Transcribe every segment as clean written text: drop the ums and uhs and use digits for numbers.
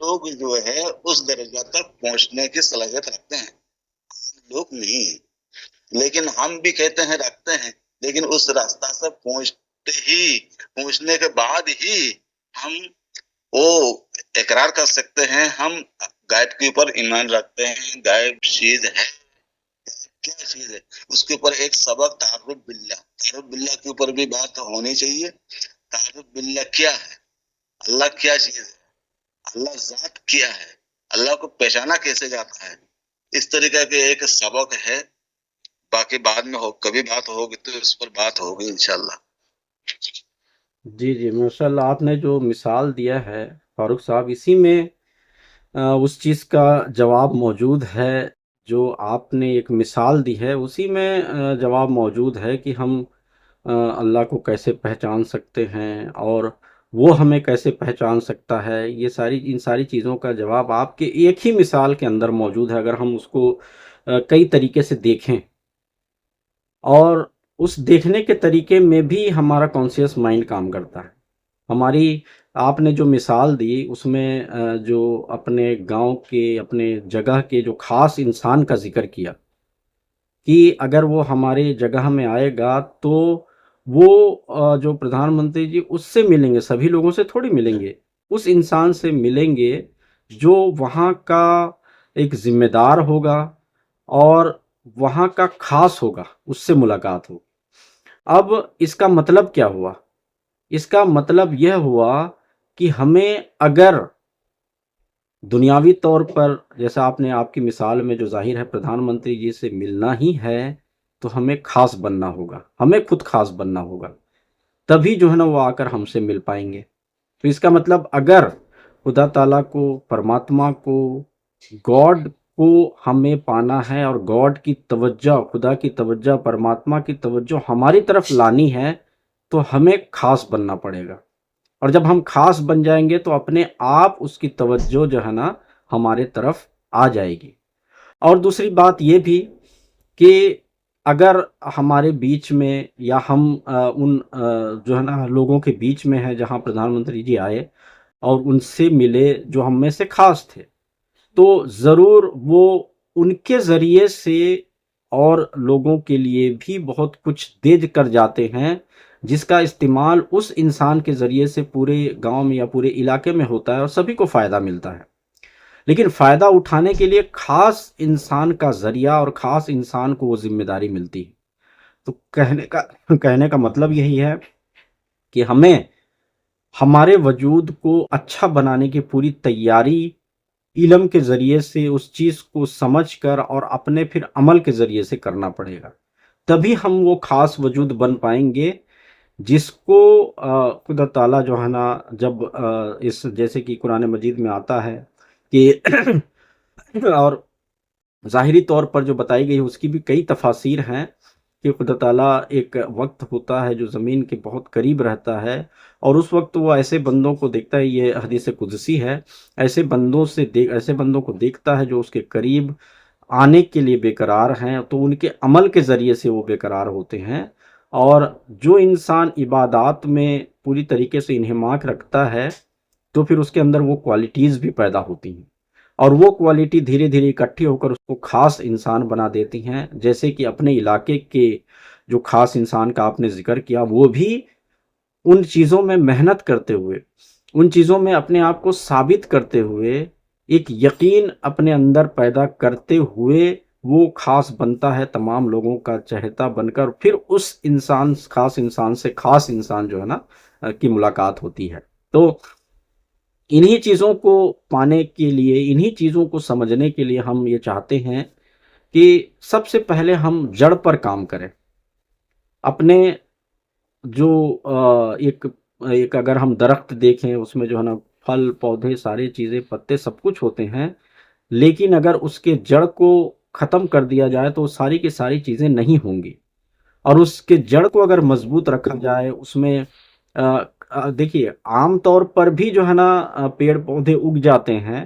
لوگ جو ہے اس درجہ تک پہنچنے کی صلاحیت رکھتے ہیں، لوگ نہیں، لیکن ہم بھی کہتے ہیں رکھتے ہیں، لیکن اس راستہ سے پہنچنے کے بعد ہی ہم وہ اقرار کر سکتے ہیں ہم غائب کے اوپر ایمان رکھتے ہیں، غائب چیز ہے، کیا چیز ہے، اس کے اوپر ایک سبق تعارف باللہ کے اوپر بھی بات ہونی چاہیے۔ تعارف باللہ کیا ہے، اللہ کیا چیز ہے، اللہ ذات کیا ہے، اللہ کو پہچانا کیسے جاتا ہے، اس طریقے کے ایک سبق ہے۔ باقی بعد میں کبھی بات ہوگی تو اس پر بات ہوگی انشاءاللہ۔ جی جی، ماشاء اللہ، آپ نے جو مثال دیا ہے فاروق صاحب، اسی میں اس چیز کا جواب موجود ہے جو آپ نے ایک مثال دی ہے، اسی میں جواب موجود ہے کہ ہم اللہ کو کیسے پہچان سکتے ہیں اور وہ ہمیں کیسے پہچان سکتا ہے۔ یہ ان ساری چیزوں کا جواب آپ کے ایک ہی مثال کے اندر موجود ہے، اگر ہم اس کو کئی طریقے سے دیکھیں، اور اس دیکھنے کے طریقے میں بھی ہمارا کانشیس مائنڈ کام کرتا ہے۔ ہماری آپ نے جو مثال دی اس میں جو اپنے گاؤں کے، اپنے جگہ کے جو خاص انسان کا ذکر کیا کہ اگر وہ ہمارے جگہ میں آئے گا تو وہ جو پردھان منتری جی اس سے ملیں گے، سبھی لوگوں سے تھوڑی ملیں گے، اس انسان سے ملیں گے جو وہاں کا ایک ذمہ دار ہوگا اور وہاں کا خاص ہوگا، اس سے ملاقات ہو۔ اب اس کا مطلب کیا ہوا؟ اس کا مطلب یہ ہوا کہ ہمیں اگر دنیاوی طور پر، جیسا آپ نے آپ کی مثال میں جو ظاہر ہے پردھان منتری جی سے ملنا ہی ہے، تو ہمیں خاص بننا ہوگا، ہمیں خود خاص بننا ہوگا، تبھی جو ہے نا وہ آ کر ہم سے مل پائیں گے۔ تو اس کا مطلب اگر خدا تعالیٰ کو، پرماتما کو، گاڈ کو ہمیں پانا ہے اور گاڈ کی توجہ، خدا کی توجہ، پرماتما کی توجہ ہماری طرف لانی ہے، تو ہمیں خاص بننا پڑے گا۔ اور جب ہم خاص بن جائیں گے تو اپنے آپ اس کی توجہ جو ہے نا ہمارے طرف آ جائے گی۔ اور دوسری بات یہ بھی کہ اگر ہمارے بیچ میں یا ہم ان جو ہے نا لوگوں کے بیچ میں ہیں جہاں پردھان منتری جی آئے اور ان سے ملے جو ہم میں سے خاص تھے، تو ضرور وہ ان کے ذریعے سے اور لوگوں کے لیے بھی بہت کچھ دے کر جاتے ہیں، جس کا استعمال اس انسان کے ذریعے سے پورے گاؤں میں یا پورے علاقے میں ہوتا ہے اور سبھی کو فائدہ ملتا ہے۔ لیکن فائدہ اٹھانے کے لیے خاص انسان کا ذریعہ اور خاص انسان کو وہ ذمہ داری ملتی ہے۔ تو کہنے کا مطلب یہی ہے کہ ہمیں ہمارے وجود کو اچھا بنانے کی پوری تیاری علم کے ذریعے سے اس چیز کو سمجھ کر اور اپنے پھر عمل کے ذریعے سے کرنا پڑے گا، تبھی ہم وہ خاص وجود بن پائیں گے جس کو خدا تعالیٰ جو ہے نا جب اس جیسے کہ قرآن مجید میں آتا ہے کہ اور ظاہری طور پر جو بتائی گئی اس کی بھی کئی تفاسیر ہیں کہ خدا تعالیٰ ایک وقت ہوتا ہے جو زمین کے بہت قریب رہتا ہے، اور اس وقت وہ ایسے بندوں کو دیکھتا ہے، یہ حدیث قدسی ہے، ایسے بندوں کو دیکھتا ہے جو اس کے قریب آنے کے لیے بے قرار ہیں، تو ان کے عمل کے ذریعے سے وہ بے قرار ہوتے ہیں۔ اور جو انسان عبادات میں پوری طریقے سے انہماک رکھتا ہے تو پھر اس کے اندر وہ کوالٹیز بھی پیدا ہوتی ہیں، اور وہ کوالٹی دھیرے دھیرے اکٹھی ہو کر اس کو خاص انسان بنا دیتی ہیں۔ جیسے کہ اپنے علاقے کے جو خاص انسان کا آپ نے ذکر کیا، وہ بھی ان چیزوں میں محنت کرتے ہوئے، ان چیزوں میں اپنے آپ کو ثابت کرتے ہوئے، ایک یقین اپنے اندر پیدا کرتے ہوئے وہ خاص بنتا ہے، تمام لوگوں کا چہتا بن کر پھر اس خاص انسان سے خاص انسان جو ہے نا کی ملاقات ہوتی ہے۔ تو انہی چیزوں کو پانے کے لیے، انہی چیزوں کو سمجھنے کے لیے ہم یہ چاہتے ہیں کہ سب سے پہلے ہم جڑ پر کام کریں۔ اپنے جو ایک اگر ہم درخت دیکھیں، اس میں جو ہے نا پھل، پودے، ساری چیزیں، پتے، سب کچھ ہوتے ہیں، لیکن اگر اس کے جڑ کو ختم کر دیا جائے تو ساری کی ساری چیزیں نہیں ہوں گی۔ اور اس کے جڑ کو اگر مضبوط رکھا جائے، اس میں دیکھیے عام طور پر بھی جو ہے نا پیڑ پودے اگ جاتے ہیں،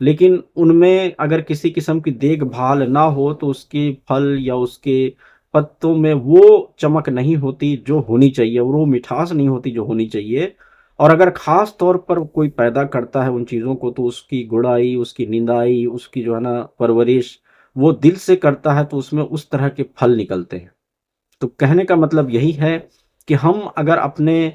لیکن ان میں اگر کسی قسم کی دیکھ بھال نہ ہو تو اس کے پھل یا اس کے پتوں میں وہ چمک نہیں ہوتی جو ہونی چاہیے، اور وہ مٹھاس نہیں ہوتی جو ہونی چاہیے، اور اگر خاص طور پر کوئی پیدا کرتا ہے ان چیزوں کو تو اس کی گڑائی، اس کی نندائی، اس کی جو ہے نا پرورش وہ دل سے کرتا ہے تو اس میں اس طرح کے پھل نکلتے ہیں۔ تو کہنے کا مطلب یہی ہے کہ ہم اگر اپنے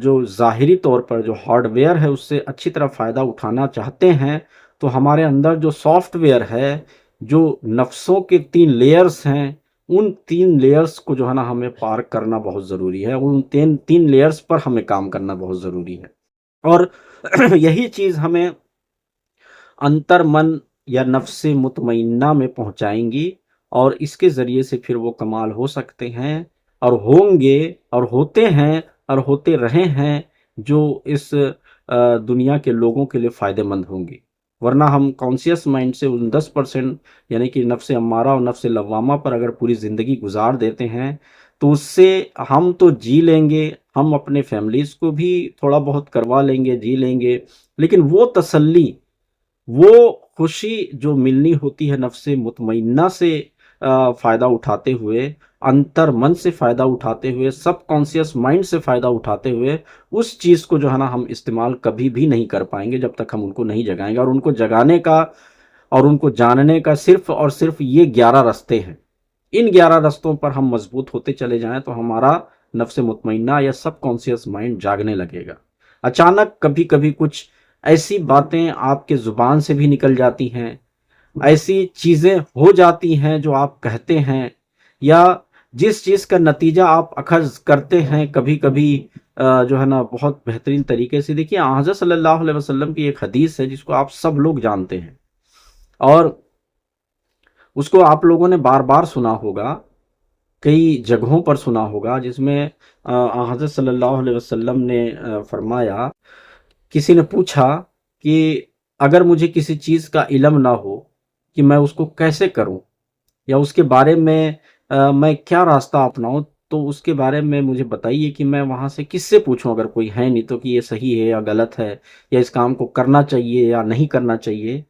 جو ظاہری طور پر جو ہارڈ ویئر ہے اس سے اچھی طرح فائدہ اٹھانا چاہتے ہیں تو ہمارے اندر جو سافٹ ویئر ہے، جو نفسوں کے 3 لیئرز ہیں، ان 3 لیئرز کو جو ہے نا ہمیں پار کرنا بہت ضروری ہے، ان 3 لیئرز پر ہمیں کام کرنا بہت ضروری ہے، اور یہی چیز ہمیں انتر من یا نفس مطمئنہ میں پہنچائیں گی، اور اس کے ذریعے سے پھر وہ کمال ہو سکتے ہیں اور ہوں گے اور ہوتے ہیں اور ہوتے رہے ہیں جو اس دنیا کے لوگوں کے لیے فائدہ مند ہوں گے۔ ورنہ ہم کانسیس مائنڈ سے ان 10% یعنی کہ نفس امارہ اور نفس لوامہ پر اگر پوری زندگی گزار دیتے ہیں تو اس سے ہم تو جی لیں گے، ہم اپنے فیملیز کو بھی تھوڑا بہت کروا لیں گے، جی لیں گے، لیکن وہ تسلی، وہ خوشی جو ملنی ہوتی ہے نفس مطمئنہ سے فائدہ اٹھاتے ہوئے، انتر من سے فائدہ اٹھاتے ہوئے، سب کانسیس مائنڈ سے فائدہ اٹھاتے ہوئے، اس چیز کو جو ہے نا ہم استعمال کبھی بھی نہیں کر پائیں گے جب تک ہم ان کو نہیں جگائیں گے، اور ان کو جگانے کا اور ان کو جاننے کا صرف اور صرف یہ 11 رستے ہیں۔ ان 11 رستوں پر ہم مضبوط ہوتے چلے جائیں تو ہمارا نفس مطمئنہ یا سب کانسیس مائنڈ جاگنے لگے گا۔ اچانک کبھی کبھی کچھ ایسی باتیں آپ کے زبان سے بھی نکل جاتی ہیں، ایسی چیزیں ہو جاتی ہیں جو آپ کہتے ہیں، یا جس چیز کا نتیجہ آپ اخذ کرتے ہیں کبھی کبھی جو ہے نا بہت بہترین طریقے سے۔ دیکھیے حضرت صلی اللہ علیہ وسلم کی ایک حدیث ہے جس کو آپ سب لوگ جانتے ہیں، اور اس کو آپ لوگوں نے بار بار سنا ہوگا، کئی جگہوں پر سنا ہوگا، جس میں حضرت صلی اللہ علیہ وسلم نے فرمایا، کسی نے پوچھا کہ اگر مجھے کسی چیز کا علم نہ ہو کہ میں اس کو کیسے کروں، یا اس کے بارے میں میں کیا راستہ اپناؤں، تو اس کے بارے میں مجھے بتائیے کہ میں وہاں سے کس سے پوچھوں اگر کوئی ہے نہیں تو، کہ یہ صحیح ہے یا غلط ہے، یا اس کام کو کرنا چاہیے یا نہیں کرنا چاہیے۔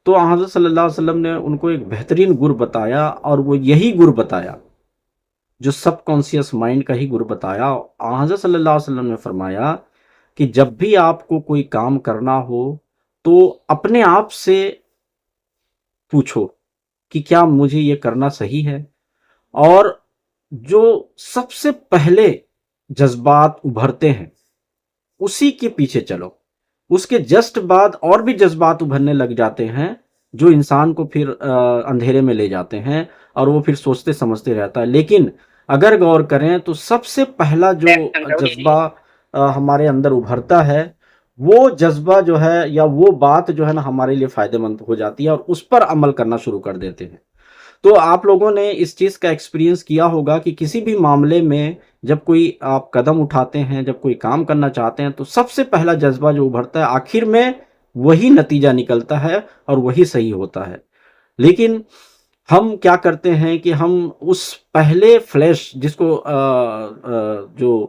تو حضرت صلی اللہ علیہ وسلم نے ان کو ایک بہترین گر بتایا، اور وہ یہی گر بتایا جو سب کانسیس مائنڈ کا ہی گر بتایا۔ حضرت صلی اللہ علیہ وسلم نے فرمایا کہ جب بھی آپ کو کوئی کام کرنا ہو تو اپنے آپ سے پوچھو کہ کیا مجھے یہ کرنا صحیح ہے، اور جو سب سے پہلے جذبات ابھرتے ہیں اسی کے پیچھے چلو، اس کے جسٹ بعد اور بھی جذبات ابھرنے لگ جاتے ہیں جو انسان کو پھر اندھیرے میں لے جاتے ہیں، اور وہ پھر سوچتے سمجھتے رہتا ہے۔ لیکن اگر غور کریں تو سب سے پہلا جو جذبہ ہمارے اندر ابھرتا ہے، وہ جذبہ جو ہے یا وہ بات جو ہے نا ہمارے لیے فائدہ مند ہو جاتی ہے، اور اس پر عمل کرنا شروع کر دیتے ہیں۔ تو آپ لوگوں نے اس چیز کا ایکسپیرینس کیا ہوگا کہ کسی بھی معاملے میں جب کوئی آپ قدم اٹھاتے ہیں، جب کوئی کام کرنا چاہتے ہیں، تو سب سے پہلا جذبہ جو ابھرتا ہے آخر میں وہی نتیجہ نکلتا ہے اور وہی صحیح ہوتا ہے۔ لیکن ہم کیا کرتے ہیں کہ ہم اس پہلے فلیش، جس کو جو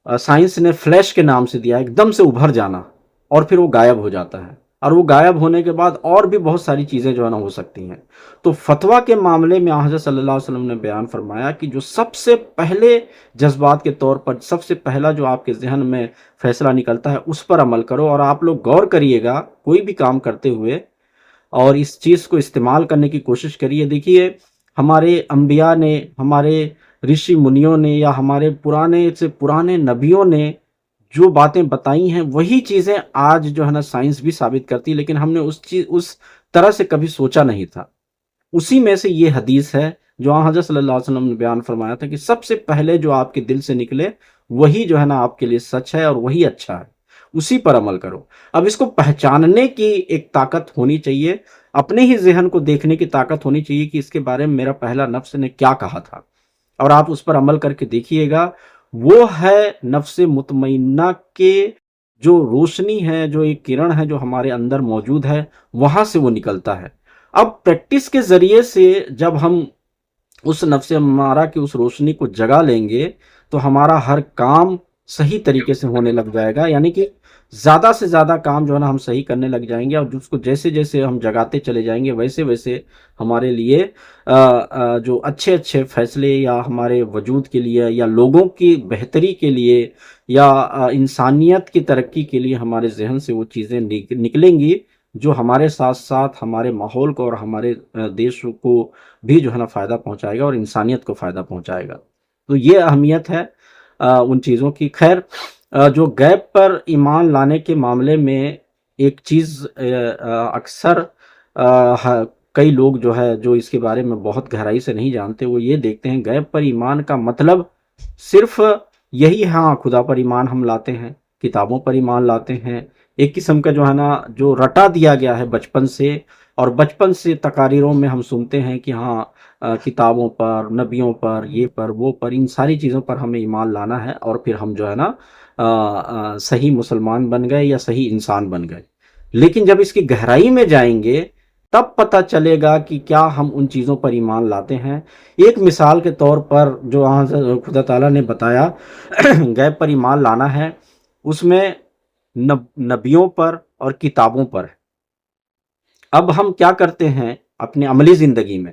سائنس نے فلیش کے نام سے دیا، ایک دم سے ابھر جانا اور پھر وہ غائب ہو جاتا ہے، اور وہ غائب ہونے کے بعد اور بھی بہت ساری چیزیں جو ہے نا ہو سکتی ہیں۔ تو فتویٰ کے معاملے میں حضرت صلی اللہ علیہ وسلم نے بیان فرمایا کہ جو سب سے پہلے جذبات کے طور پر سب سے پہلا جو آپ کے ذہن میں فیصلہ نکلتا ہے اس پر عمل کرو، اور آپ لوگ غور کریے گا کوئی بھی کام کرتے ہوئے اور اس چیز کو استعمال کرنے کی کوشش کریے۔ دیکھیے ہمارے انبیاء نے، ہمارے رشی منیوں نے، یا ہمارے پرانے سے پرانے نبیوں نے جو باتیں بتائی ہیں وہی چیزیں آج جو ہے نا سائنس بھی ثابت کرتی، لیکن ہم نے اس طرح سے کبھی سوچا نہیں تھا۔ اسی میں سے یہ حدیث ہے جو حضرت صلی اللہ علیہ وسلم نے بیان فرمایا تھا کہ سب سے پہلے جو آپ کے دل سے نکلے وہی جو ہے نا آپ کے لیے سچ ہے اور وہی اچھا ہے، اسی پر عمل کرو۔ اب اس کو پہچاننے کی ایک طاقت ہونی چاہیے، اپنے ہی ذہن کو دیکھنے کی طاقت ہونی چاہیے کہ اس کے بارے میں میرا پہلا نفس نے کیا کہا تھا، اور آپ اس پر عمل کر کے دیکھیے گا۔ وہ ہے نفس مطمئنہ کے جو روشنی ہے، جو ایک کرن ہے جو ہمارے اندر موجود ہے، وہاں سے وہ نکلتا ہے۔ اب پریکٹس کے ذریعے سے جب ہم اس نفس امارہ کی اس روشنی کو جگا لیں گے تو ہمارا ہر کام صحیح طریقے سے ہونے لگ جائے گا، یعنی کہ زیادہ سے زیادہ کام جو ہے نا ہم صحیح کرنے لگ جائیں گے، اور اس کو جیسے جیسے ہم جگاتے چلے جائیں گے ویسے ویسے ہمارے لیے جو اچھے اچھے فیصلے، یا ہمارے وجود کے لیے، یا لوگوں کی بہتری کے لیے، یا انسانیت کی ترقی کے لیے ہمارے ذہن سے وہ چیزیں نکلیں گی، جو ہمارے ساتھ ساتھ ہمارے ماحول کو اور ہمارے دیش کو بھی جو ہے نا فائدہ پہنچائے گا، اور انسانیت کو فائدہ پہنچائے گا۔ تو یہ اہمیت ہے ان چیزوں کی۔ خیر، جو غیب پر ایمان لانے کے معاملے میں ایک چیز اکثر کئی لوگ جو ہے جو اس کے بارے میں بہت گہرائی سے نہیں جانتے، وہ یہ دیکھتے ہیں غیب پر ایمان کا مطلب صرف یہی ہے، ہاں خدا پر ایمان ہم لاتے ہیں، کتابوں پر ایمان لاتے ہیں، ایک قسم کا جو ہے نا جو رٹا دیا گیا ہے بچپن سے، اور بچپن سے تقاریروں میں ہم سنتے ہیں کہ ہاں کتابوں پر، نبیوں پر، یہ پر وہ پر، ان ساری چیزوں پر ہمیں ایمان لانا ہے، اور پھر ہم جو ہے نا صحیح مسلمان بن گئے یا صحیح انسان بن گئے۔ لیکن جب اس کی گہرائی میں جائیں گے تب پتہ چلے گا کہ کیا ہم ان چیزوں پر ایمان لاتے ہیں۔ ایک مثال کے طور پر جو خدا تعالیٰ نے بتایا غیب پر ایمان لانا ہے، اس میں نبیوں پر اور کتابوں پر ہے۔ اب ہم کیا کرتے ہیں اپنی عملی زندگی میں،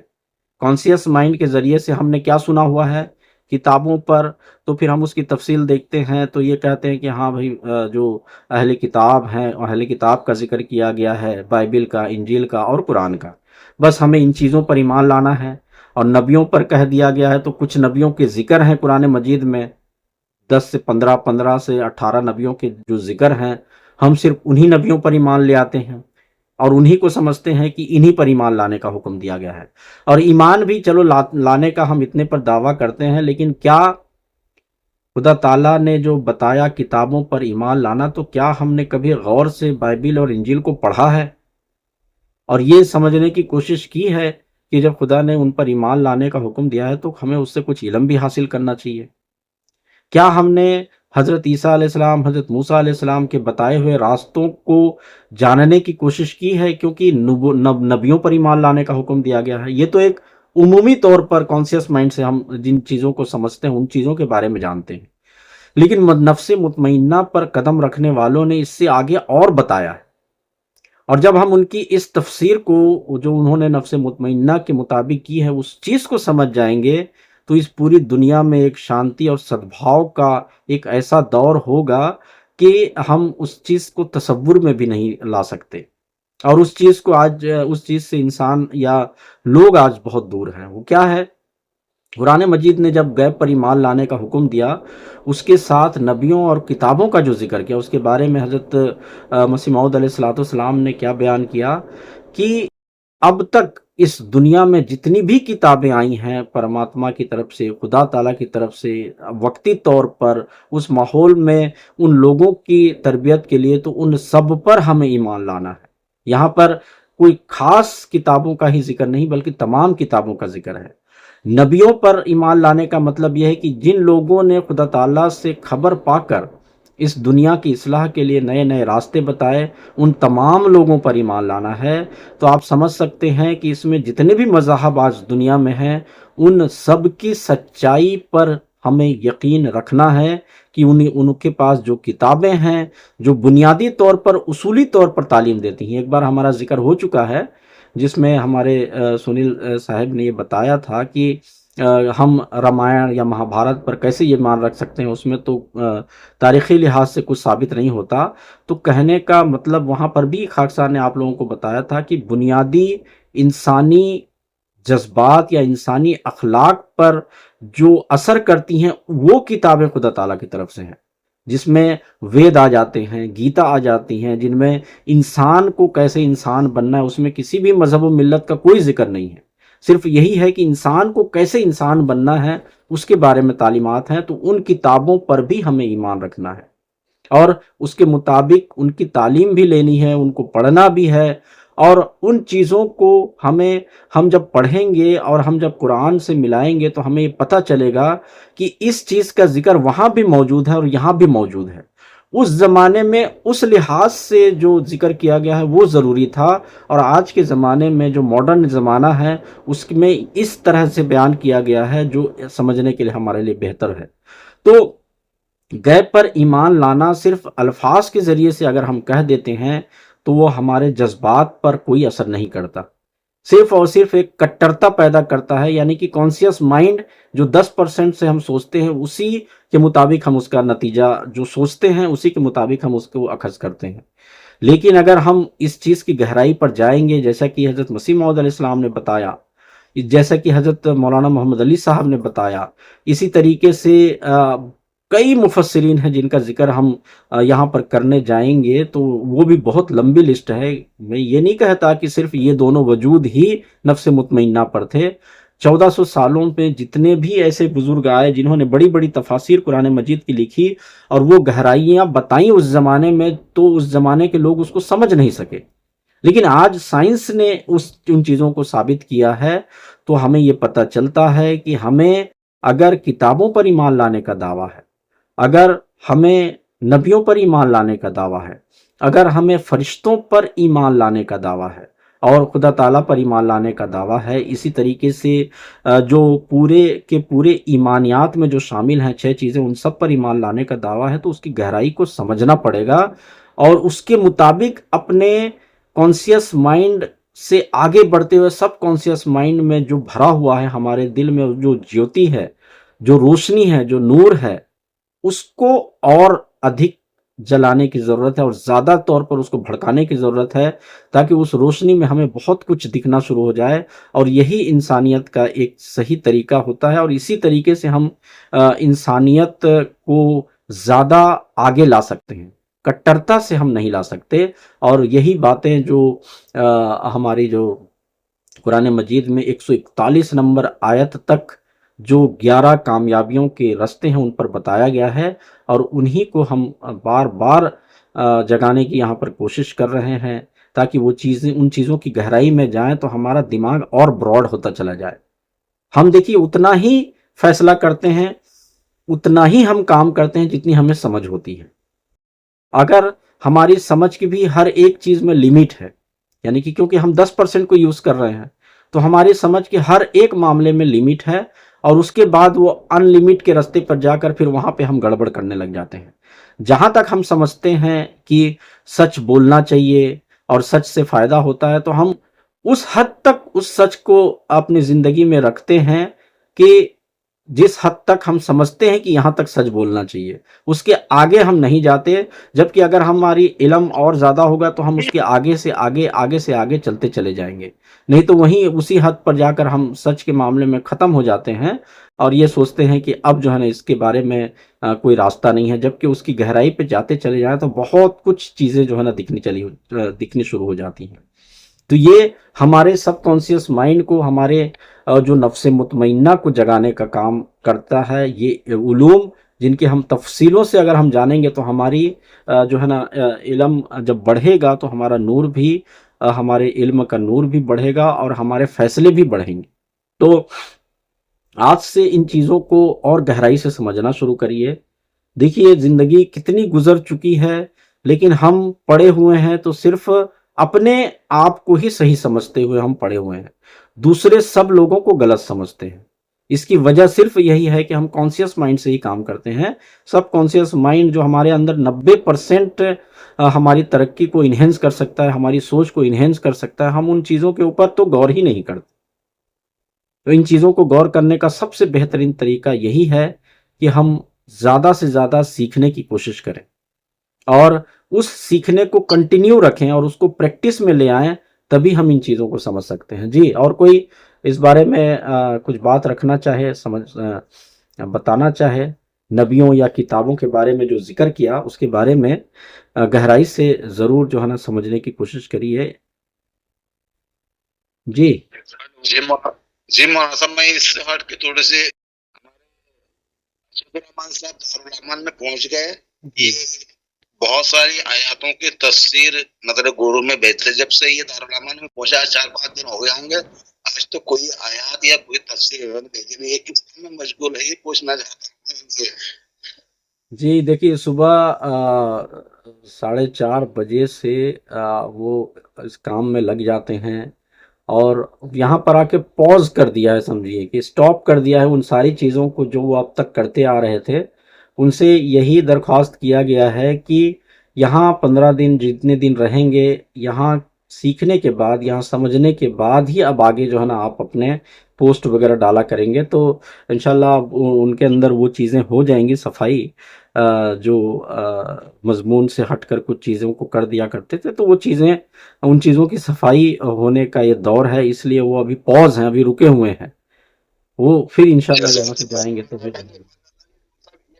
کانسیس مائنڈ کے ذریعے سے ہم نے کیا سنا ہوا ہے کتابوں پر، تو پھر ہم اس کی تفصیل دیکھتے ہیں تو یہ کہتے ہیں کہ ہاں بھائی جو اہل کتاب ہیں، اہل کتاب کا ذکر کیا گیا ہے، بائبل کا، انجیل کا اور قرآن کا، بس ہمیں ان چیزوں پر ایمان لانا ہے۔ اور نبیوں پر کہہ دیا گیا ہے تو کچھ نبیوں کے ذکر ہیں قرآن مجید میں، 10 سے 15، 15 سے 18 نبیوں کے جو ذکر ہیں، ہم صرف انہی نبیوں پر ایمان لے آتے ہیں، اور انہی کو سمجھتے ہیں کہ انہی پر ایمان لانے کا حکم دیا گیا ہے۔ اور ایمان بھی چلو لانے کا ہم اتنے پر دعویٰ کرتے ہیں، لیکن کیا خدا تعالیٰ نے جو بتایا کتابوں پر ایمان لانا، تو کیا ہم نے کبھی غور سے بائبل اور انجیل کو پڑھا ہے اور یہ سمجھنے کی کوشش کی ہے کہ جب خدا نے ان پر ایمان لانے کا حکم دیا ہے تو ہمیں اس سے کچھ علم بھی حاصل کرنا چاہیے؟ کیا ہم نے حضرت عیسیٰ علیہ السلام، حضرت موسیٰ علیہ السلام کے بتائے ہوئے راستوں کو جاننے کی کوشش کی ہے؟ کیونکہ نبیوں پر ایمان لانے کا حکم دیا گیا ہے۔ یہ تو ایک عمومی طور پر کانسیس مائنڈ سے ہم جن چیزوں کو سمجھتے ہیں ان چیزوں کے بارے میں جانتے ہیں، لیکن نفس مطمئنہ پر قدم رکھنے والوں نے اس سے آگے اور بتایا ہے، اور جب ہم ان کی اس تفسیر کو جو انہوں نے نفس مطمئنہ کے مطابق کی ہے اس چیز کو سمجھ جائیں گے تو اس پوری دنیا میں ایک شانتی اور سدبھاؤ کا ایک ایسا دور ہوگا کہ ہم اس چیز کو تصور میں بھی نہیں لا سکتے، اور اس چیز کو آج اس چیز سے انسان یا لوگ آج بہت دور ہیں۔ وہ کیا ہے؟ قرآن مجید نے جب غیب پر ایمان لانے کا حکم دیا، اس کے ساتھ نبیوں اور کتابوں کا جو ذکر کیا، اس کے بارے میں حضرت مسیح موعود علیہ السلام نے کیا بیان کیا کہ اب تک اس دنیا میں جتنی بھی کتابیں آئی ہیں پرماتما کی طرف سے، خدا تعالیٰ کی طرف سے، وقتی طور پر اس ماحول میں ان لوگوں کی تربیت کے لیے، تو ان سب پر ہمیں ایمان لانا ہے۔ یہاں پر کوئی خاص کتابوں کا ہی ذکر نہیں بلکہ تمام کتابوں کا ذکر ہے۔ نبیوں پر ایمان لانے کا مطلب یہ ہے کہ جن لوگوں نے خدا تعالیٰ سے خبر پا کر اس دنیا کی اصلاح کے لیے نئے نئے راستے بتائے، ان تمام لوگوں پر ایمان لانا ہے۔ تو آپ سمجھ سکتے ہیں کہ اس میں جتنے بھی مذاہب آج دنیا میں ہیں ان سب کی سچائی پر ہمیں یقین رکھنا ہے کہ ان کے پاس جو کتابیں ہیں جو بنیادی طور پر، اصولی طور پر تعلیم دیتی ہیں۔ ایک بار ہمارا ذکر ہو چکا ہے جس میں ہمارے سنیل صاحب نے یہ بتایا تھا کہ ہم رامائن یا مہابھارت پر کیسے یہ مان رکھ سکتے ہیں، اس میں تو تاریخی لحاظ سے کچھ ثابت نہیں ہوتا۔ تو کہنے کا مطلب وہاں پر بھی خاک صاحب نے آپ لوگوں کو بتایا تھا کہ بنیادی انسانی جذبات یا انسانی اخلاق پر جو اثر کرتی ہیں وہ کتابیں خدا تعالیٰ کی طرف سے ہیں، جس میں وید آ جاتے ہیں، گیتا آ جاتی ہیں، جن میں انسان کو کیسے انسان بننا ہے، اس میں کسی بھی مذہب و ملت کا کوئی ذکر نہیں ہے، صرف یہی ہے کہ انسان کو کیسے انسان بننا ہے اس کے بارے میں تعلیمات ہیں۔ تو ان کتابوں پر بھی ہمیں ایمان رکھنا ہے، اور اس کے مطابق ان کی تعلیم بھی لینی ہے، ان کو پڑھنا بھی ہے، اور ان چیزوں کو ہم جب پڑھیں گے اور ہم جب قرآن سے ملائیں گے تو ہمیں یہ پتہ چلے گا کہ اس چیز کا ذکر وہاں بھی موجود ہے اور یہاں بھی موجود ہے۔ اس زمانے میں اس لحاظ سے جو ذکر کیا گیا ہے وہ ضروری تھا، اور آج کے زمانے میں جو ماڈرن زمانہ ہے اس میں اس طرح سے بیان کیا گیا ہے جو سمجھنے کے لیے ہمارے لیے بہتر ہے۔ تو غیب پر ایمان لانا صرف الفاظ کے ذریعے سے اگر ہم کہہ دیتے ہیں تو وہ ہمارے جذبات پر کوئی اثر نہیں کرتا، صرف اور صرف ایک کٹرتا پیدا کرتا ہے، یعنی کہ کانسیس مائنڈ جو 10% سے ہم سوچتے ہیں اسی کے مطابق ہم اس کا نتیجہ جو سوچتے ہیں اسی کے مطابق ہم اس کو اخذ کرتے ہیں۔ لیکن اگر ہم اس چیز کی گہرائی پر جائیں گے، جیسا کہ حضرت مسیح موعود علیہ السلام نے بتایا، جیسا کہ حضرت مولانا محمد علی صاحب نے بتایا، اسی طریقے سے کئی مفسرین ہیں جن کا ذکر ہم یہاں پر کرنے جائیں گے تو وہ بھی بہت لمبی لسٹ ہے۔ میں یہ نہیں کہتا کہ صرف یہ دونوں وجود ہی نفس مطمئنہ پر تھے، 1400 سالوں پہ جتنے بھی ایسے بزرگ آئے جنہوں نے بڑی بڑی تفاسیر قرآن مجید کی لکھی اور وہ گہرائیاں بتائیں اس زمانے میں، تو اس زمانے کے لوگ اس کو سمجھ نہیں سکے، لیکن آج سائنس نے ان چیزوں کو ثابت کیا ہے، تو ہمیں یہ پتہ چلتا ہے کہ ہمیں اگر کتابوں پر ایمان لانے کا دعویٰ ہے، اگر ہمیں نبیوں پر ایمان لانے کا دعویٰ ہے، اگر ہمیں فرشتوں پر ایمان لانے کا دعویٰ ہے اور خدا تعالیٰ پر ایمان لانے کا دعویٰ ہے، اسی طریقے سے جو پورے کے پورے ایمانیات میں جو شامل ہیں 6 چیزیں، ان سب پر ایمان لانے کا دعویٰ ہے، تو اس کی گہرائی کو سمجھنا پڑے گا اور اس کے مطابق اپنے کانسیس مائنڈ سے آگے بڑھتے ہوئے سب کانسیس مائنڈ میں جو بھرا ہوا ہے، ہمارے دل میں جو جیوتی ہے، جو روشنی ہے، جو نور ہے، اس کو اور ادھک جلانے کی ضرورت ہے اور زیادہ طور پر اس کو بھڑکانے کی ضرورت ہے، تاکہ اس روشنی میں ہمیں بہت کچھ دکھنا شروع ہو جائے، اور یہی انسانیت کا ایک صحیح طریقہ ہوتا ہے، اور اسی طریقے سے ہم انسانیت کو زیادہ آگے لا سکتے ہیں، کٹرتا سے ہم نہیں لا سکتے۔ اور یہی باتیں جو ہماری جو قرآن مجید میں 141 نمبر آیت تک جو 11 کامیابیوں کے راستے ہیں ان پر بتایا گیا ہے، اور انہی کو ہم بار بار جگانے کی یہاں پر کوشش کر رہے ہیں، تاکہ وہ چیزیں ان چیزوں کی گہرائی میں جائیں تو ہمارا دماغ اور براڈ ہوتا چلا جائے۔ ہم دیکھیے اتنا ہی فیصلہ کرتے ہیں، اتنا ہی ہم کام کرتے ہیں جتنی ہمیں سمجھ ہوتی ہے۔ اگر ہماری سمجھ کی بھی ہر ایک چیز میں لمٹ ہے، یعنی کہ کیونکہ ہم 10% کو یوز کر رہے ہیں، تو ہماری سمجھ کے ہر ایک معاملے میں لمٹ ہے، اور اس کے بعد وہ ان لمٹ کے راستے پر جا کر پھر وہاں پہ ہم گڑبڑ کرنے لگ جاتے ہیں۔ جہاں تک ہم سمجھتے ہیں کہ سچ بولنا چاہیے اور سچ سے فائدہ ہوتا ہے، تو ہم اس حد تک اس سچ کو اپنی زندگی میں رکھتے ہیں کہ جس حد تک ہم سمجھتے ہیں کہ یہاں تک سچ بولنا چاہیے، اس کے آگے ہم نہیں جاتے، جبکہ اگر ہماری علم اور زیادہ ہوگا تو ہم اس کے آگے سے آگے آگے سے آگے چلتے چلے جائیں گے، نہیں تو وہیں اسی حد پر جا کر ہم سچ کے معاملے میں ختم ہو جاتے ہیں اور یہ سوچتے ہیں کہ اب جو ہے نا اس کے بارے میں کوئی راستہ نہیں ہے، جبکہ اس کی گہرائی پہ جاتے چلے جائیں تو بہت کچھ چیزیں جو ہے نا دکھنی شروع ہو جاتی ہیں۔ تو یہ ہمارے سب کانسیس مائنڈ کو، ہمارے جو نفس مطمئنہ کو جگانے کا کام کرتا ہے۔ یہ علوم جن کے ہم تفصیلوں سے اگر ہم جانیں گے تو ہماری جو ہے نا علم جب بڑھے گا تو ہمارا نور بھی، ہمارے علم کا نور بھی بڑھے گا اور ہمارے فیصلے بھی بڑھیں گے۔ تو آج سے ان چیزوں کو اور گہرائی سے سمجھنا شروع کریے۔ دیکھیے زندگی کتنی گزر چکی ہے، لیکن ہم پڑے ہوئے ہیں تو صرف اپنے آپ کو ہی صحیح سمجھتے ہوئے ہم پڑے ہوئے ہیں، دوسرے سب لوگوں کو غلط سمجھتے ہیں۔ اس کی وجہ صرف یہی ہے کہ ہم کانسیس مائنڈ سے ہی کام کرتے ہیں۔ سب کانسیس مائنڈ جو ہمارے اندر 90% ہماری ترقی کو انہینس کر سکتا ہے، ہماری سوچ کو انہینس کر سکتا ہے، ہم ان چیزوں کے اوپر تو غور ہی نہیں کرتے۔ تو ان چیزوں کو غور کرنے کا سب سے بہترین طریقہ یہی ہے کہ ہم زیادہ سے زیادہ سیکھنے کی کوشش کریں اور اس سیکھنے کو کنٹینیو رکھیں اور اس کو پریکٹس میں لے آئیں، تبھی ہم ان چیزوں کو سمجھ سکتے ہیں۔ جی، اور کوئی اس بارے میں کچھ بات رکھنا چاہے، بتانا چاہے، نبیوں یا کتابوں کے بارے میں جو ذکر کیا اس کے بارے میں گہرائی سے ضرور جو ہے نا سمجھنے کی کوشش کریے۔ جی جی مولانا صاحب، میں اس سے ہٹ کے تھوڑے سے الرحمان صاحب دارالرحمان میں پہنچ گئے۔ یہ بہت ساری آیاتوں کی تفسیر نظر گورو میں بہتر، جب سے یہ دارالرحمان میں پہنچا 4-5 دن ہو گئے ہوں گے، آج تو کوئی آیات یا کوئی تفسیر لیکن یہ کس میں مشغول ہے، یہ پوچھنا چاہتا ہوں۔ جی دیکھیے، صبح 4:30 بجے سے وہ اس کام میں لگ جاتے ہیں، اور یہاں پر آ کے پوز کر دیا ہے، سمجھیے کہ سٹاپ کر دیا ہے ان ساری چیزوں کو جو وہ اب تک کرتے آ رہے تھے، ان سے یہی درخواست کیا گیا ہے کہ یہاں 15 دن جتنے دن رہیں گے، یہاں سیکھنے کے بعد، یہاں سمجھنے کے بعد ہی اب آگے جو ہے نا آپ اپنے پوسٹ وغیرہ ڈالا کریں گے، تو انشاءاللہ اب ان کے اندر وہ چیزیں ہو جائیں گی، صفائی جو مضمون سے ہٹ کر کچھ چیزوں کو کر دیا کرتے تھے، تو وہ چیزیں، ان چیزوں کی صفائی ہونے کا یہ دور ہے، اس لیے وہ ابھی پوز ہیں، ابھی رکے ہوئے ہیں، وہ پھر انشاءاللہ یہاں سے جائیں گے تو پھر یہ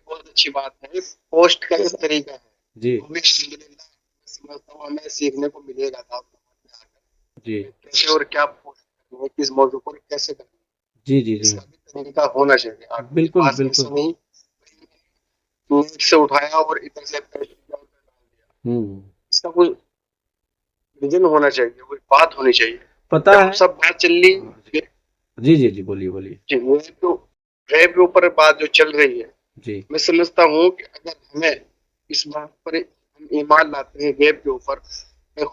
بہت اچھی بات ہے، پوسٹ کا اس طریقہ ہے، جی ہمیں الحمدللہ سمجھتا ہوں ہمیں سیکھنے کو ملے گا تھا جی کیسے اور کیا پوسٹ کرنی ہے، کس موضوع پر کیسے کرنی ہے، جی جی اس جی کا بھی طریقہ ہونا چاہیے. آپ کے بالکل پاس بالکل. ایسا نہیں نیٹ سے اٹھایا اور ادھر سے پیسٹ کیا اور ڈال دیا. اس کا کوئی ریجن ہونا چاہیے، کوئی بات ہونی چاہیے. پتہ جب ہے ہم سب بات چل رہی جی جی جی بولیے بولیے. جی غیب کے اوپر بات جو چل رہی ہے، جی میں سمجھتا ہوں کہ اگر ہمیں اس بات پر ہم ایمان لاتے ہیں غیب کے اوپر،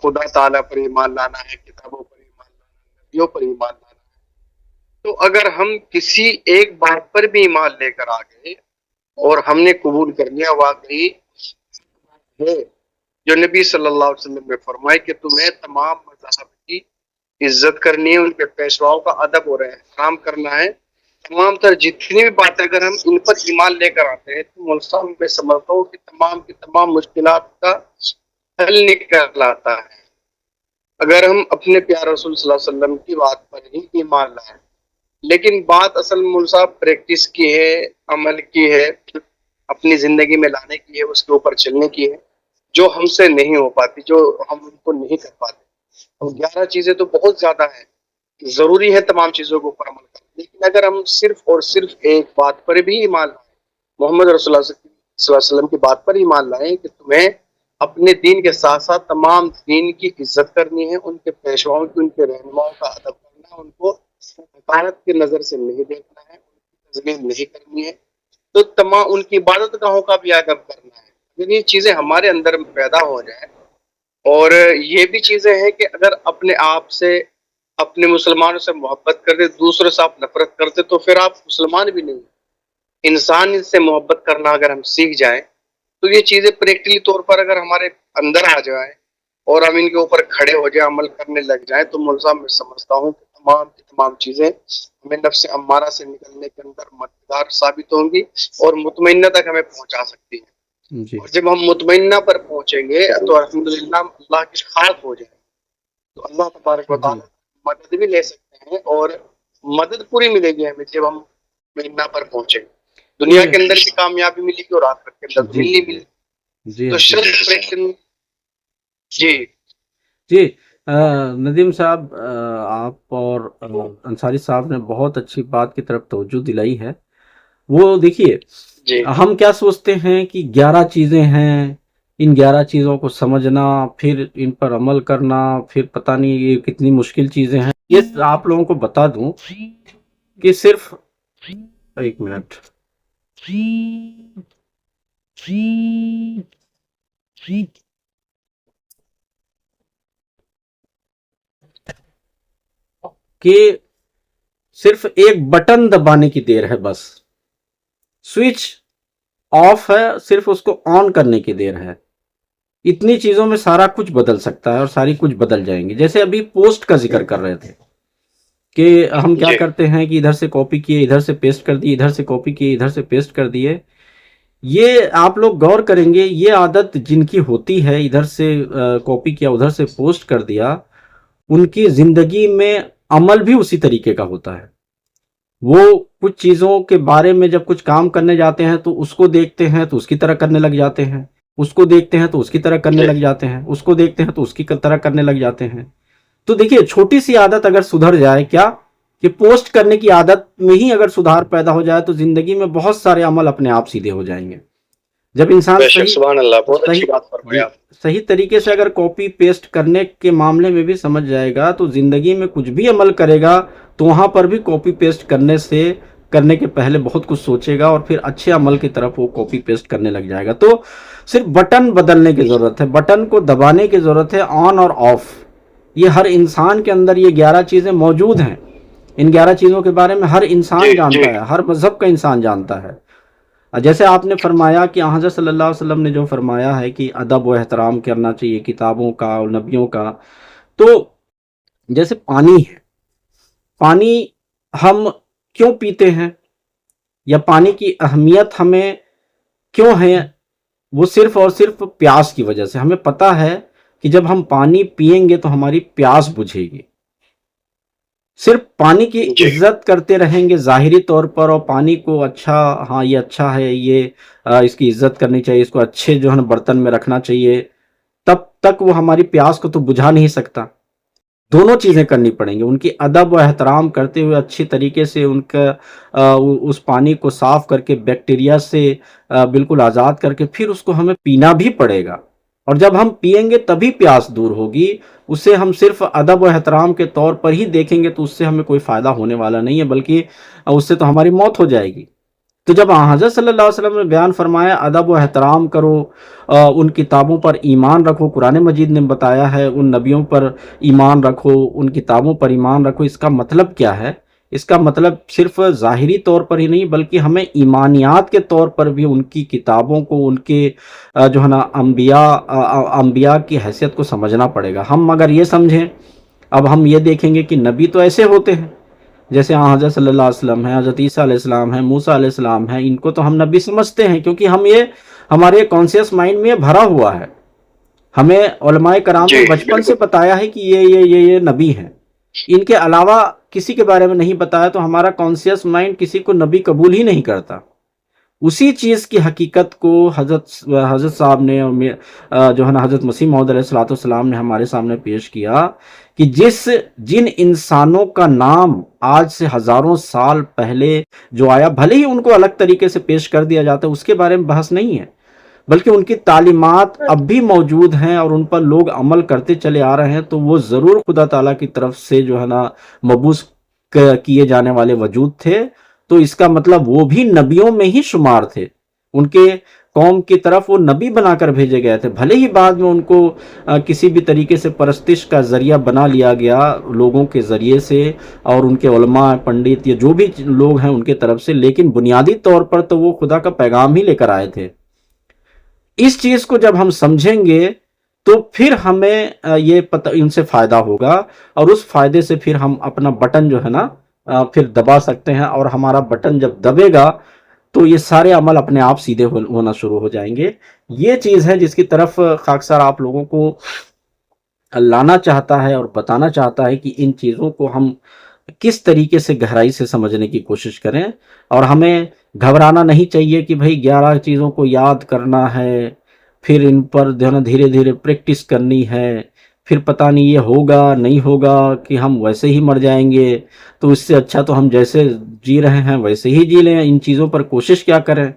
خدا تعالیٰ پر ایمان لانا ہے، کتابوں پر ایمان لانا ہے، نبیوں پر ایمان لانا ہے، تو اگر ہم کسی ایک بات پر بھی ایمان لے کر آ گئے اور ہم نے قبول کر لیا واقعی ہے جو نبی صلی اللہ علیہ وسلم نے فرمائے کہ تمہیں تمام مذاہب کی عزت کرنی ہے، ان کے پیشواؤں کا ادب اور احترام کرنا ہے، تمام تر جتنی بھی باتیں اگر ہم ان پر ایمان لے کر آتے ہیں تو ملسا میں سمجھتا ہوں کہ تمام کی تمام مشکلات کا حل نکل آتا ہے. اگر ہم اپنے پیارے رسول صلی اللہ علیہ وسلم کی بات پر ہی ایمان لائیں. لیکن بات اصل ملسا پریکٹس کی ہے، عمل کی ہے، اپنی زندگی میں لانے کی ہے، اس کے اوپر چلنے کی ہے، جو ہم سے نہیں ہو پاتی، جو ہم ان کو نہیں کر پاتے. اور 11 چیزیں تو بہت زیادہ ہیں، ضروری ہے تمام چیزوں کے اوپر عمل کرنا. لیکن اگر ہم صرف اور صرف ایک بات پر بھی ایمان لائیں، محمد رسول اللہ صلی اللہ علیہ وسلم کی بات پر ایمان لائیں کہ تمہیں اپنے دین کے ساتھ ساتھ تمام دین کی عزت کرنی ہے، ان کے پیشواؤں کی، ان کے رہنماؤں کا ادب کرنا ہے، ان کو حقارت کی نظر سے نہیں دیکھنا ہے، ان کی تذلیل نہیں کرنی ہے، تو تمام ان کی عبادت گاہوں کا بھی ادب کرنا ہے. اگر یہ چیزیں ہمارے اندر پیدا ہو جائیں، اور یہ بھی چیزیں ہیں کہ اگر اپنے آپ سے، اپنے مسلمانوں سے محبت کرتے، دوسروں سے آپ نفرت کرتے، تو پھر آپ مسلمان بھی نہیں. انسان سے محبت کرنا اگر ہم سیکھ جائیں تو یہ چیزیں پریکٹیکلی طور پر اگر ہمارے اندر آ جائیں اور ہم ان کے اوپر کھڑے ہو جائیں، عمل کرنے لگ جائیں، تو ملزم میں سمجھتا ہوں کہ تمام کی تمام چیزیں ہمیں نفس امارہ سے نکلنے کے اندر مددگار ثابت ہوں گی اور مطمئنہ تک ہمیں پہنچا سکتی ہیں. جی اور جب ہم مطمئنہ پر پہنچیں گے تو الحمدللہ اللہ کی خاص ہو جائے، تو اللہ تبارک و تعالیٰ مدد بھی لے سکتے ہیں، اور مدد پوری ملے گی ہمیں جب ہم مطمئنہ پر پہنچیں گے. دنیا کے اندر بھی کامیابی ملی گی اور آخرت کے اندر بھی ملی ملی. جی تو شرط جی جی ندیم صاحب، آپ اور انصاری صاحب نے بہت اچھی بات کی طرف توجہ دلائی ہے. وہ دیکھیے، جی ہم کیا سوچتے ہیں کہ 11 چیزیں ہیں، ان 11 چیزوں کو سمجھنا، پھر ان پر عمل کرنا، پھر پتہ نہیں یہ کتنی مشکل چیزیں ہیں. یہ آپ لوگوں کو بتا دوں کہ صرف ایک منٹ، کہ صرف ایک بٹن دبانے کی دیر ہے، بس سوئچ آف ہے، صرف اس کو آن کرنے کی دیر ہے. اتنی چیزوں میں سارا کچھ بدل سکتا ہے اور ساری کچھ بدل جائیں گے. جیسے ابھی پوسٹ کا ذکر کر رہے تھے کہ ہم کیا کرتے ہیں کہ ادھر سے کاپی کیے، ادھر سے پیسٹ کر دیے، ادھر سے کاپی کیے، ادھر سے پیسٹ کر دیے. یہ آپ لوگ غور کریں گے، یہ عادت جن کی ہوتی ہے، ادھر سے کاپی کیا، ادھر سے پوسٹ کر دیا، ان کی زندگی میں عمل بھی اسی طریقے کا ہوتا ہے. وہ کچھ چیزوں کے بارے میں جب کچھ کام کرنے جاتے ہیں تو اس کو دیکھتے ہیں تو اس کی طرح کرنے لگ جاتے ہیں، اس کو دیکھتے ہیں تو اس کی طرح کرنے لگ جاتے ہیں، اس کو دیکھتے ہیں تو اس کی طرح کرنے لگ جاتے ہیں. تو دیکھیے، چھوٹی سی عادت اگر سدھر جائے، کیا کہ پوسٹ کرنے کی عادت میں ہی اگر سدھار پیدا ہو جائے، تو زندگی میں بہت سارے عمل اپنے آپ سیدھے ہو جائیں گے. جب انسان صحیح طریقے سے اگر کاپی پیسٹ کرنے کے معاملے میں بھی سمجھ جائے گا، تو زندگی میں کچھ بھی عمل کرے گا تو وہاں پر بھی کاپی پیسٹ کرنے کے پہلے بہت کچھ سوچے گا، اور پھر اچھے عمل کی طرف وہ کاپی پیسٹ کرنے لگ جائے گا. تو صرف بٹن بدلنے کی ضرورت ہے، بٹن کو دبانے کی ضرورت ہے، آن اور آف. یہ ہر انسان کے اندر یہ 11 چیزیں موجود ہیں. ان 11 چیزوں کے بارے میں ہر انسان جانتا ہے، ہر مذہب کا انسان جانتا ہے. جیسے آپ نے فرمایا کہ حضرت صلی اللہ علیہ وسلم نے جو فرمایا ہے کہ ادب و احترام کرنا چاہیے کتابوں کا اور نبیوں کا، تو جیسے پانی ہے، پانی ہم کیوں پیتے ہیں یا پانی کی اہمیت ہمیں کیوں ہے؟ وہ صرف اور صرف پیاس کی وجہ سے۔ ہمیں پتہ ہے کہ جب ہم پانی پئیں گے تو ہماری پیاس بجھے گی۔ صرف پانی کی عزت کرتے رہیں گے ظاہری طور پر، اور پانی کو اچھا، ہاں یہ اچھا ہے، یہ اس کی عزت کرنی چاہیے، اس کو اچھے جو ہے نا برتن میں رکھنا چاہیے، تب تک وہ ہماری پیاس کو تو بجھا نہیں سکتا۔ دونوں چیزیں کرنی پڑیں گی، ان کی ادب و احترام کرتے ہوئے اچھی طریقے سے ان کا اس پانی کو صاف کر کے بیکٹیریا سے بالکل آزاد کر کے پھر اس کو ہمیں پینا بھی پڑے گا، اور جب ہم پئیں گے تبھی پیاس دور ہوگی۔ اسے ہم صرف ادب و احترام کے طور پر ہی دیکھیں گے تو اس سے ہمیں کوئی فائدہ ہونے والا نہیں ہے، بلکہ اس سے تو ہماری موت ہو جائے گی۔ تو جب حضرت صلی اللہ علیہ وسلم نے بیان فرمایا ادب و احترام کرو، ان کتابوں پر ایمان رکھو، قرآن مجید نے بتایا ہے ان نبیوں پر ایمان رکھو، ان کتابوں پر ایمان رکھو، اس کا مطلب کیا ہے؟ اس کا مطلب صرف ظاہری طور پر ہی نہیں بلکہ ہمیں ایمانیات کے طور پر بھی ان کی کتابوں کو، ان کے جو ہے نا انبیاء کی حیثیت کو سمجھنا پڑے گا۔ ہم اگر یہ سمجھیں، اب ہم یہ دیکھیں گے کہ نبی تو ایسے ہوتے ہیں جیسے حضرت صلی اللہ علیہ وسلم ہیں، حضرت عیسیٰ علیہ السلام ہیں، موسیٰ علیہ السلام ہیں، ان کو تو ہم نبی سمجھتے ہیں کیونکہ ہم یہ ہمارے کانشیس مائنڈ میں یہ بھرا ہوا ہے۔ ہمیں علماء کرام نے بچپن سے بتایا ہے کہ یہ نبی ہیں، ان کے علاوہ کسی کے بارے میں نہیں بتایا، تو ہمارا کانشیس مائنڈ کسی کو نبی قبول ہی نہیں کرتا۔ اسی چیز کی حقیقت کو حضرت صاحب نے جو ہے نا حضرت مسیح موعود علیہ الصلوۃ والسلام نے ہمارے سامنے پیش کیا کہ جن انسانوں کا نام آج سے ہزاروں سال پہلے جو آیا، بھلے ہی ان کو الگ طریقے سے پیش کر دیا جاتا ہے، اس کے بارے میں بحث نہیں ہے، بلکہ ان کی تعلیمات اب بھی موجود ہیں اور ان پر لوگ عمل کرتے چلے آ رہے ہیں، تو وہ ضرور خدا تعالیٰ کی طرف سے جو ہے نا مبعوث کیے جانے والے وجود تھے۔ تو اس کا مطلب وہ بھی نبیوں میں ہی شمار تھے، ان کے قوم کی طرف وہ نبی بنا کر بھیجے گئے تھے، بھلے ہی بعد میں ان کو کسی بھی طریقے سے پرستش کا ذریعہ بنا لیا گیا لوگوں کے ذریعے سے، اور ان کے علماء، پنڈت یا جو بھی لوگ ہیں ان کے طرف سے، لیکن بنیادی طور پر تو وہ خدا کا پیغام ہی لے کر آئے تھے۔ اس چیز کو جب ہم سمجھیں گے تو پھر ہمیں یہ پتہ ان سے فائدہ ہوگا، اور اس فائدے سے پھر ہم اپنا بٹن جو ہے نا پھر دبا سکتے ہیں، اور ہمارا بٹن جب دبے گا تو یہ سارے عمل اپنے آپ سیدھے ہونا شروع ہو جائیں گے۔ یہ چیز ہے جس کی طرف خاکسار آپ لوگوں کو لانا چاہتا ہے اور بتانا چاہتا ہے کہ ان چیزوں کو ہم کس طریقے سے گہرائی سے سمجھنے کی کوشش کریں، اور ہمیں گھبرانا نہیں چاہیے کہ بھئی 11 چیزوں کو یاد کرنا ہے، پھر ان پر دھیرے دھیرے پریکٹس کرنی ہے، پھر پتہ نہیں یہ ہوگا نہیں ہوگا کہ ہم ویسے ہی مر جائیں گے، تو اس سے اچھا تو ہم جیسے جی رہے ہیں ویسے ہی جی لیں، ان چیزوں پر کوشش کیا کریں۔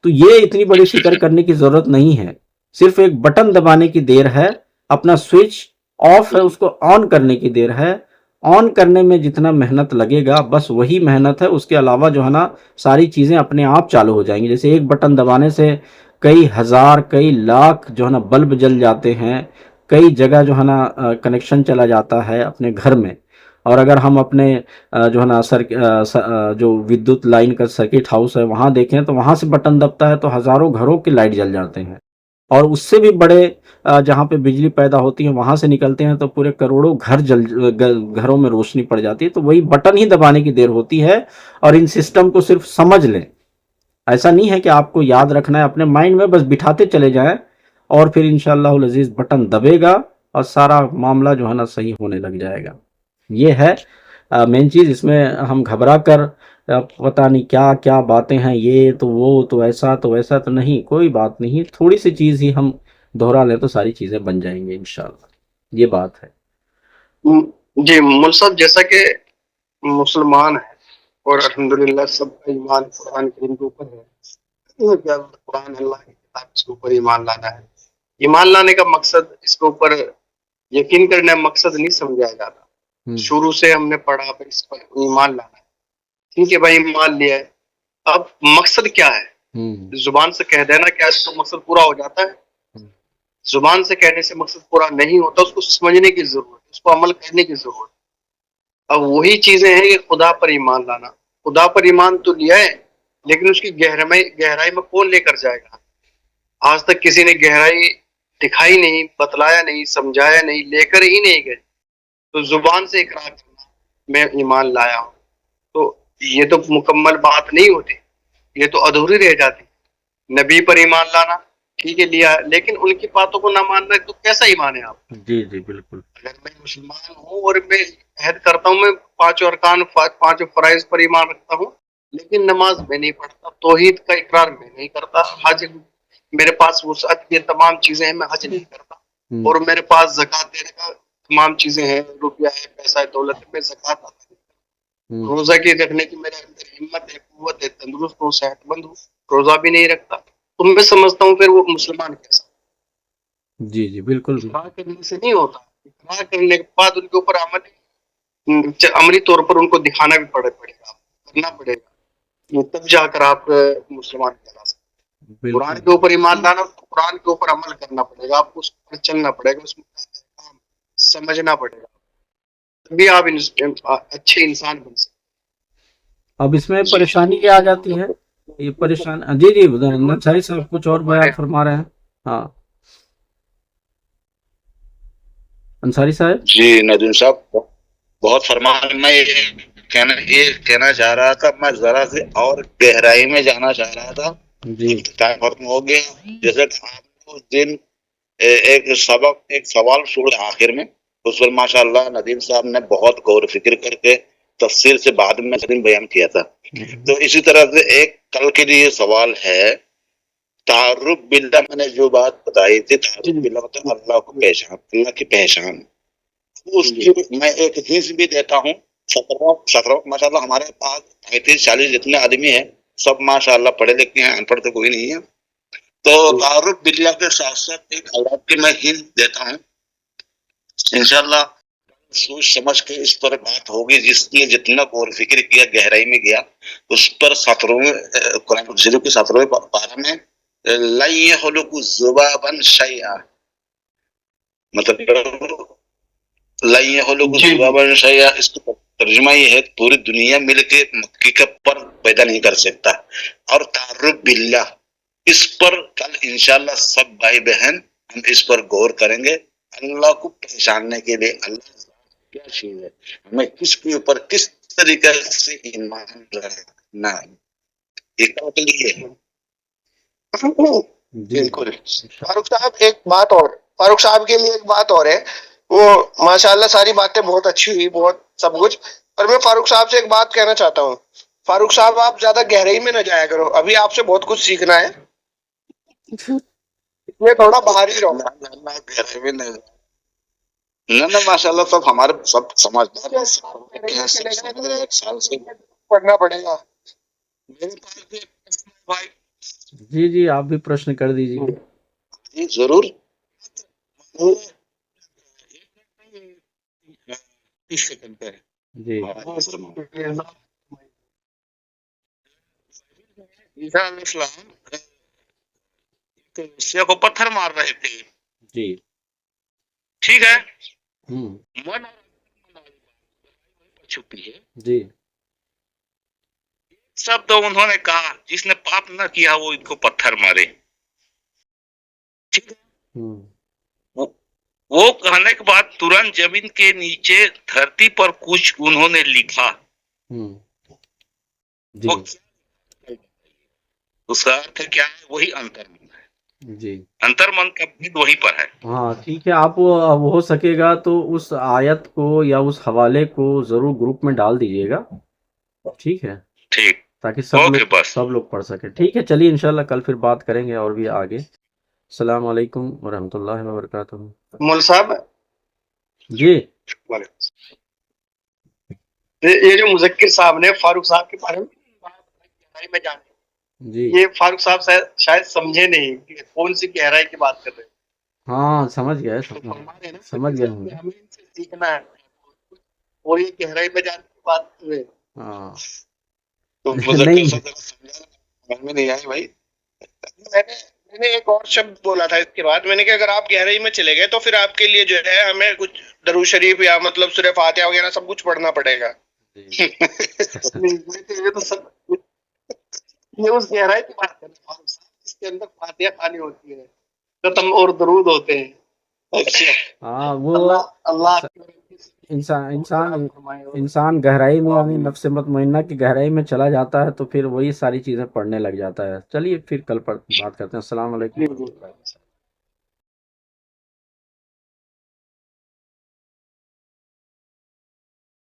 تو یہ اتنی بڑی فکر کرنے کی ضرورت نہیں ہے، صرف ایک بٹن دبانے کی دیر ہے، اپنا سوئچ آف ہے اس کو آن کرنے کی دیر ہے۔ آن کرنے میں جتنا محنت لگے گا بس وہی محنت ہے، اس کے علاوہ جو ہے نا ساری چیزیں اپنے آپ چالو ہو جائیں گی۔ جیسے ایک بٹن دبانے سے کئی ہزار کئی لاکھ جو ہے نا بلب جل جاتے ہیں، کئی جگہ جو ہے نا کنیکشن چلا جاتا ہے اپنے گھر میں، اور اگر ہم اپنے جو ہے نا جو ودیوت لائن کا سرکٹ ہاؤس ہے وہاں دیکھیں تو وہاں سے بٹن دبتا ہے تو ہزاروں گھروں کی لائٹ جل جاتے ہیں، اور اس سے بھی بڑے جہاں پہ بجلی پیدا ہوتی ہے وہاں سے نکلتے ہیں تو پورے کروڑوں گھروں میں روشنی پڑ جاتی ہے۔ تو وہی بٹن ہی دبانے کی دیر ہوتی ہے، اور ان سسٹم کو صرف سمجھ لیں۔ ایسا نہیں ہے کہ آپ کو یاد رکھنا ہے، اپنے مائنڈ میں بس بٹھاتے چلے جائیں، اور پھر انشاءاللہ العزیز بٹن دبے گا اور سارا معاملہ جو ہے نا صحیح ہونے لگ جائے گا۔ یہ ہے مین چیز، اس میں ہم گھبرا کر پتہ نہیں کیا کیا باتیں ہیں، یہ تو وہ تو ایسا تو ویسا تو نہیں، کوئی بات نہیں، تھوڑی سی چیز ہی ہم دہرا لیں تو ساری چیزیں بن جائیں گے انشاءاللہ، یہ بات ہے۔ جی مول صاحب، جیسا کہ مسلمان ہیں اور الحمدللہ سب کا ایمان قرآن کریم کے اوپر ہے، قرآن اللہ کی کتاب، اس کے اوپر ایمان لانا ہے۔ ایمان لانے کا مقصد، اس کے اوپر یقین کرنا مقصد نہیں سمجھا جاتا، شروع سے ہم نے پڑھا پھر اس پر ایمان لانا ہے، ٹھیک ہے بھائی ایمان لیا ہے، اب مقصد کیا ہے؟ زبان سے کہہ دینا کیا اس کا مقصد پورا ہو جاتا ہے؟ زبان سے کہنے سے مقصد پورا نہیں ہوتا، اس کو سمجھنے کی ضرورت ہے، اس کو عمل کرنے کی ضرورت ہے۔ اب وہی چیزیں ہیں کہ خدا پر ایمان لانا، خدا پر ایمان تو لیا ہے لیکن اس کی گہرائی میں کون لے کر جائے گا؟ آج تک کسی نے گہرائی دکھائی نہیں، بتلایا نہیں، سمجھایا نہیں، لے کر ہی نہیں گئے. تو زبان سے اقرار کرنا میں ایمان لایا ہوں، تو یہ تو مکمل بات نہیں ہوتی، یہ تو ادھوری رہ جاتی. نبی پر ایمان لانا ٹھیک ہے لیا، لیکن ان کی باتوں کو نہ ماننا تو کیسا ایمان ہے آپ؟ جی جی بالکل. اگر میں مسلمان ہوں اور میں عہد کرتا ہوں میں 5 ارکان 5 فرائض پر ایمان رکھتا ہوں، لیکن نماز میں نہیں پڑھتا، توحید کا اقرار میں نہیں کرتا، حج میرے پاس وسعت یہ تمام چیزیں ہیں، میں حج نہیں کرتا، اور میرے پاس زکوٰۃ دینے کا تمام چیزیں ہیں، روپیہ ہے، پیسہ ہے، دولت ہے، میں زکوٰۃ ادا نہیں کرتا. روزہ کی رکھنے کی میرے اندر ہمت ہے، قوت ہے، تندرست ہوں، صحت مند ہوں، روزہ بھی نہیں رکھتا، تو میں سمجھتا ہوں پھر وہ مسلمان کیسا؟ جی جی بالکل. اقرار کرنے سے نہیں ہوتا، اقرار کرنے کے بعد ان کے اوپر عملی طور پر ان کو دکھانا بھی پڑے گا، کرنا پڑے گا، یہ تب جا کر آپ مسلمان کہلا سکتے. قرآن کے اوپر ایمان لانا، قرآن کے اوپر عمل کرنا پڑے گا، آپ کو اس پر چلنا پڑے گا، اس میں احکام سمجھنا پڑے گا، تبھی آپ اچھے انسان بن سکتے. اب اس میں پریشانی کیا آ جاتی ہے؟ یہ پریشان جی جی انصاری صاحب کچھ اور بیان فرما رہے ہیں. ہاں انصاری صاحب. جی ندیم صاحب بہت فرمان. میں یہ کہنا چاہ رہا تھا، میں ذرا سے اور گہرائی میں جانا چاہ رہا تھا. جی ٹائم ختم ہو گیا. جیسے کہ آپ نے اس دن ایک سوال چھوڑا آخر میں، اس پر ماشاء اللہ ندیم صاحب نے بہت غور و فکر کر کے تفسیر سے بعد میں بیان کیا تھا. تو اسی طرح سے ایک کل کے لیے سوال ہے، تعارف باللہ. میں نے جو بات بتائی تھی تعارف باللہ مطلب اللہ کو پہچان، اللہ کی پہچان. اس کی میں ایک ہنس بھی دیتا ہوں. 17 ماشاء اللہ ہمارے پاس 35-40 جتنے آدمی ہیں سب ماشاء اللہ پڑھے لکھے ہیں، ان پڑھ تو کوئی نہیں ہے. تو تعارف باللہ کے ساتھ ساتھ ایک آیات کی میں ہنس دیتا ہوں، انشاءاللہ سوچ سمجھ کے اس پر بات ہوگی. جس نے جتنا غور و فکر کیا، گہرائی میں گیا، اس پر 17ویں قرآن شریف کے 17ویں پارہ میں لَن يَخْلُقُوا ذُبَابًا شَيْئًا، مطلب لَن يَخْلُقُوا ذُبَابًا شَيْئًا، اس کا ترجمہ یہ ہے پوری دنیا مل کے مکھی کا پر پیدا نہیں کر سکتا. اور تعارف باللہ، اس پر کل انشاءاللہ سب بھائی بہن ہم اس پر غور کریں گے. اللہ کو پہچاننے کے لیے اللہ کیا چیز ہے، ہمیں کس کے اوپر کس طریقے سے ایمان رکھنا ہے، یہ کے لیے. بالکل. فاروق صاحب ایک بات اور، فاروق صاحب کے لیے ایک بات اور ہے، وہ ماشاءاللہ ساری باتیں بہت اچھی ہوئی، بہت سب کچھ، پر میں فاروق صاحب سے ایک بات کہنا چاہتا ہوں. فاروق صاحب آپ زیادہ گہرائی میں نہ جایا کرو، ابھی آپ سے بہت کچھ سیکھنا ہے، میں تھوڑا باہر ہی رہوں گا. گہرائی میں نہیں، نہ ماشاء اللہ سب ہمارے سب سمجھدار ایک سال سے پڑھنا پڑے گا. میرے پاس بھی بھائی. جی جی آپ بھی پرشن کر دیجیے. جی ضرور. 30 سیکنڈ پہ جی عیسیٰ علیہ السلام عیسیٰ کو پتھر مار رہے تھے. جی ٹھیک ہے. ہوں چھپی ہے. جی شبد انہوں نے کہا جس نے پاپ نہ کیا وہ ان کو پتھر مارے. ٹھیک ہے. وہ کہنے کے بعد ترنت زمین کے نیچے دھرتی پر کچھ انہوں نے لکھا. جی اس کا ارتھ کیا ہے؟ وہی انترمن ہے. جی انترمن کا بھید وہی پر ہے. ہاں ٹھیک ہے. آپ ہو سکے گا تو اس آیت کو یا اس حوالے کو ضرور گروپ میں ڈال دیجیے گا. ٹھیک ہے. ٹھیک. تاکہ سب لوگ پڑھ سکے. ٹھیک ہے چلیے انشاءاللہ کل پھر بات کریں گے اور بھی آگے. السلام علیکم ورحمۃ اللہ وبرکاتہ. مول صاحب جی یہ جو مذکر صاحب نے فاروق صاحب کے بارے میں جانے جی یہ فاروق صاحب شاید سمجھے نہیں کہ کون سی گہرائی کی بات کر رہے ہیں. ہاں سمجھ گیا سمجھ گیا ہوں. ہمیں ان سے سیکھنا ہے اور یہ گہرائی میں جانے کی بات کر رہے ہیں. ہاں تو نہیں آئی بھائی. میں نے ایک اور شبد بولا تھا اس کے بعد، میں نے کہا اگر آپ گہرائی میں چلے گئے تو پھر آپ کے لیے جو ہے ہمیں کچھ درود شریف یا مطلب سورہ فاتحہ وغیرہ سب کچھ پڑھنا پڑے گا. یہ اس گہرائی کی بات کرنا فاروق صاحب جس کے اندر فاتحہ خانی ہوتی ہے، ختم اور درود ہوتے ہیں. اچھا ہاں وہ اللہ انسان گہرائی میں یعنی نفس مطمئنہ کی گہرائی میں چلا جاتا ہے تو پھر وہی ساری چیزیں پڑھنے لگ جاتا ہے. چلیے پھر کل پر بات کرتے ہیں. السلام علیکم.